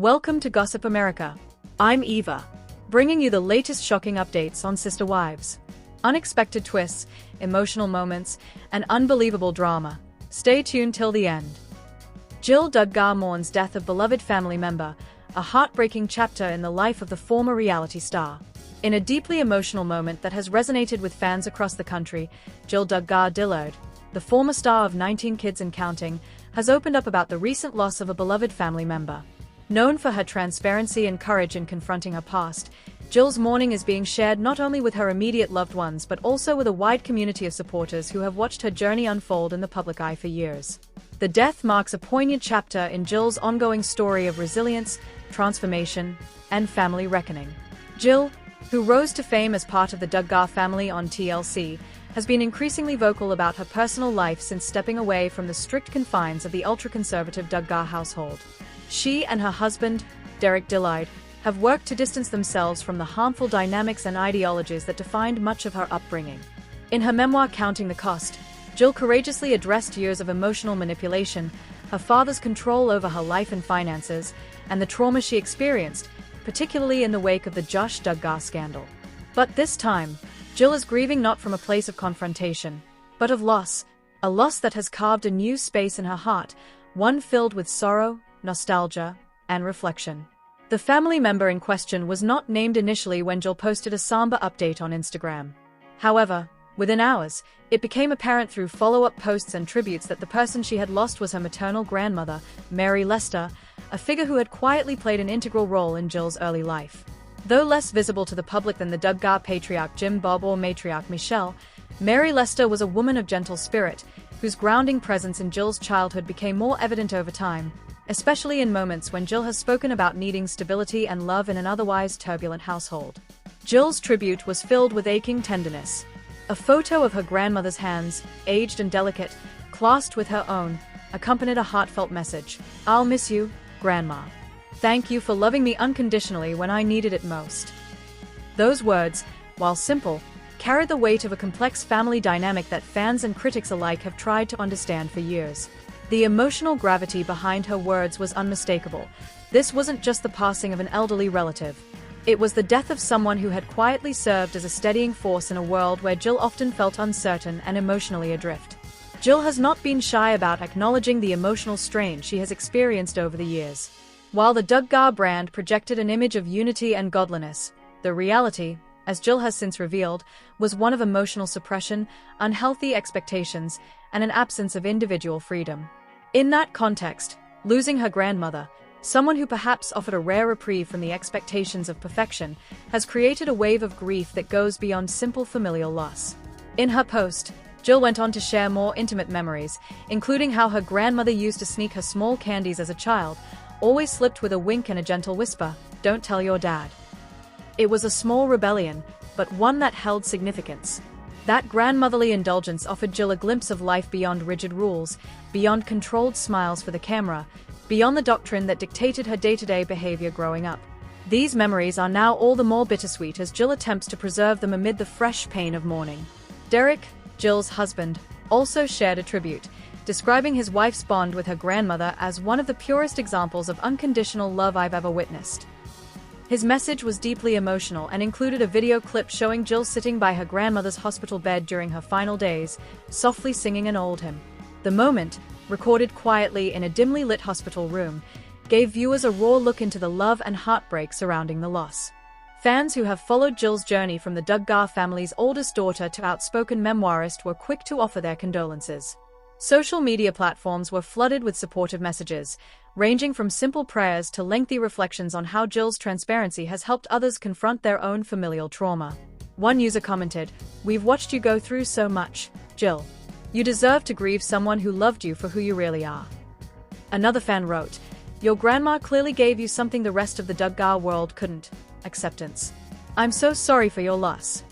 Welcome to Gossip America. I'm Eva, bringing you the latest shocking updates on Sister Wives. Unexpected twists, emotional moments, and unbelievable drama. Stay tuned till the end. Jill Duggar mourns death of beloved family member, a heartbreaking chapter in the life of the former reality star. In a deeply emotional moment that has resonated with fans across the country, Jill Duggar, the former star of 19 Kids and Counting, has opened up about the recent loss of a beloved family member. Known for her transparency and courage in confronting her past, Jill's mourning is being shared not only with her immediate loved ones but also with a wide community of supporters who have watched her journey unfold in the public eye for years. The death marks a poignant chapter in Jill's ongoing story of resilience, transformation, and family reckoning. Jill, who rose to fame as part of the Duggar family on TLC, has been increasingly vocal about her personal life since stepping away from the strict confines of the ultra-conservative Duggar household. She and her husband, Derek Dillard, have worked to distance themselves from the harmful dynamics and ideologies that defined much of her upbringing. In her memoir Counting the Cost, Jill courageously addressed years of emotional manipulation, her father's control over her life and finances, and the trauma she experienced, particularly in the wake of the Josh Duggar scandal. But this time, Jill is grieving not from a place of confrontation, but of loss, a loss that has carved a new space in her heart, one filled with sorrow, nostalgia, and reflection. The family member in question was not named initially when Jill posted a somber update on Instagram. However, within hours, it became apparent through follow-up posts and tributes that the person she had lost was her maternal grandmother, Mary Lester, a figure who had quietly played an integral role in Jill's early life. Though less visible to the public than the Duggar patriarch Jim Bob or matriarch Michelle, Mary Lester was a woman of gentle spirit, whose grounding presence in Jill's childhood became more evident over time, especially in moments when Jill has spoken about needing stability and love in an otherwise turbulent household. Jill's tribute was filled with aching tenderness. A photo of her grandmother's hands, aged and delicate, clasped with her own, accompanied a heartfelt message. "I'll miss you, Grandma. Thank you for loving me unconditionally when I needed it most." Those words, while simple, carried the weight of a complex family dynamic that fans and critics alike have tried to understand for years. The emotional gravity behind her words was unmistakable. This wasn't just the passing of an elderly relative. It was the death of someone who had quietly served as a steadying force in a world where Jill often felt uncertain and emotionally adrift. Jill has not been shy about acknowledging the emotional strain she has experienced over the years. While the Duggar brand projected an image of unity and godliness, the reality, as Jill has since revealed, was one of emotional suppression, unhealthy expectations, and an absence of individual freedom. In that context, losing her grandmother, someone who perhaps offered a rare reprieve from the expectations of perfection, has created a wave of grief that goes beyond simple familial loss. In her post, Jill went on to share more intimate memories, including how her grandmother used to sneak her small candies as a child, always slipped with a wink and a gentle whisper, "Don't tell your dad." It was a small rebellion, but one that held significance. That grandmotherly indulgence offered Jill a glimpse of life beyond rigid rules, beyond controlled smiles for the camera, beyond the doctrine that dictated her day-to-day behavior growing up. These memories are now all the more bittersweet as Jill attempts to preserve them amid the fresh pain of mourning. Derek, Jill's husband, also shared a tribute, describing his wife's bond with her grandmother as one of the purest examples of unconditional love I've ever witnessed. His message was deeply emotional and included a video clip showing Jill sitting by her grandmother's hospital bed during her final days, softly singing an old hymn. The moment, recorded quietly in a dimly lit hospital room, gave viewers a raw look into the love and heartbreak surrounding the loss. Fans who have followed Jill's journey from the Duggar family's oldest daughter to outspoken memoirist were quick to offer their condolences. Social media platforms were flooded with supportive messages, ranging from simple prayers to lengthy reflections on how Jill's transparency has helped others confront their own familial trauma. One user commented, "We've watched you go through so much, Jill. You deserve to grieve someone who loved you for who you really are." Another fan wrote, "Your grandma clearly gave you something the rest of the Duggar world couldn't, acceptance. I'm so sorry for your loss."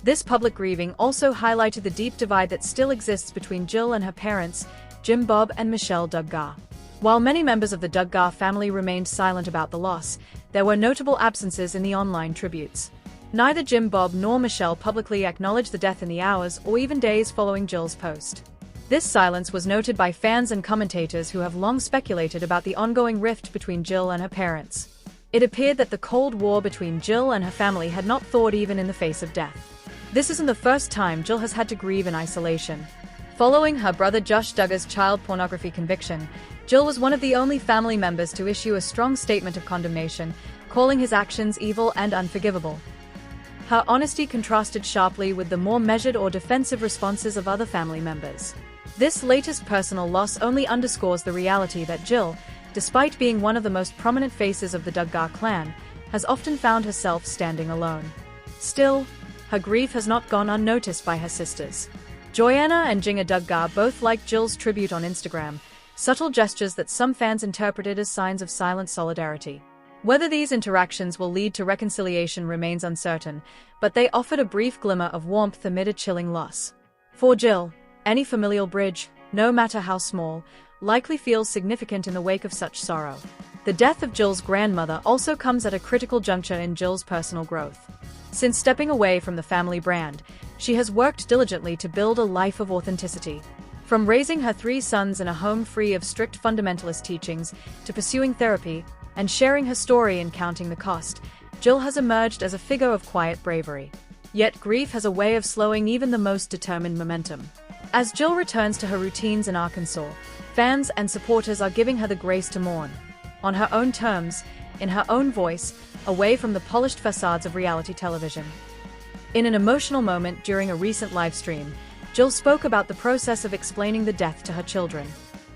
This public grieving also highlighted the deep divide that still exists between Jill and her parents, Jim Bob and Michelle Duggar. While many members of the Duggar family remained silent about the loss, there were notable absences in the online tributes. Neither Jim Bob nor Michelle publicly acknowledged the death in the hours or even days following Jill's post. This silence was noted by fans and commentators who have long speculated about the ongoing rift between Jill and her parents. It appeared that the Cold War between Jill and her family had not thawed even in the face of death. This isn't the first time Jill has had to grieve in isolation. Following her brother Josh Duggar's child pornography conviction, Jill was one of the only family members to issue a strong statement of condemnation, calling his actions evil and unforgivable. Her honesty contrasted sharply with the more measured or defensive responses of other family members. This latest personal loss only underscores the reality that Jill, despite being one of the most prominent faces of the Duggar clan, has often found herself standing alone. Still, her grief has not gone unnoticed by her sisters. Joanna and Jinga Duggar both liked Jill's tribute on Instagram, subtle gestures that some fans interpreted as signs of silent solidarity. Whether these interactions will lead to reconciliation remains uncertain, but they offered a brief glimmer of warmth amid a chilling loss. For Jill, any familial bridge, no matter how small, likely feels significant in the wake of such sorrow. The death of Jill's grandmother also comes at a critical juncture in Jill's personal growth. Since stepping away from the family brand, she has worked diligently to build a life of authenticity. From raising her 3 sons in a home free of strict fundamentalist teachings, to pursuing therapy, and sharing her story and counting the cost, Jill has emerged as a figure of quiet bravery. Yet grief has a way of slowing even the most determined momentum. As Jill returns to her routines in Arkansas, fans and supporters are giving her the grace to mourn. On her own terms, in her own voice, away from the polished facades of reality television. In an emotional moment during a recent livestream, Jill spoke about the process of explaining the death to her children.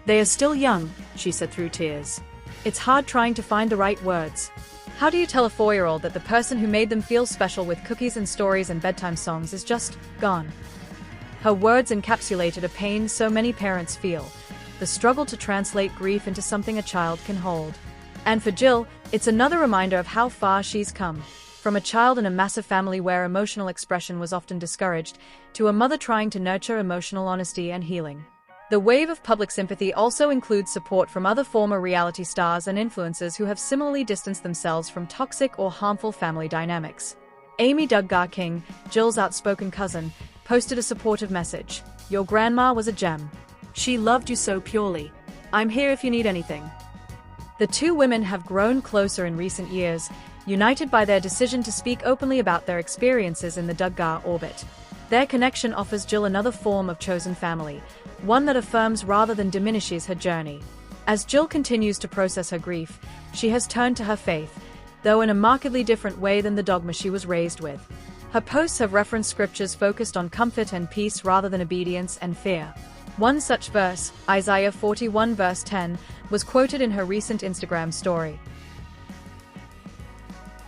"They are still young," she said through tears. "It's hard trying to find the right words. How do you tell a 4-year-old that the person who made them feel special with cookies and stories and bedtime songs is just gone?" Her words encapsulated a pain so many parents feel, the struggle to translate grief into something a child can hold. And for Jill, it's another reminder of how far she's come. From a child in a massive family where emotional expression was often discouraged, to a mother trying to nurture emotional honesty and healing. The wave of public sympathy also includes support from other former reality stars and influencers who have similarly distanced themselves from toxic or harmful family dynamics. Amy Duggar King, Jill's outspoken cousin, posted a supportive message. "Your grandma was a gem. She loved you so purely. I'm here if you need anything." The two women have grown closer in recent years, united by their decision to speak openly about their experiences in the Duggar orbit. Their connection offers Jill another form of chosen family, one that affirms rather than diminishes her journey. As Jill continues to process her grief, she has turned to her faith, though in a markedly different way than the dogma she was raised with. Her posts have referenced scriptures focused on comfort and peace rather than obedience and fear. One such verse, Isaiah 41 verse 10, was quoted in her recent Instagram story.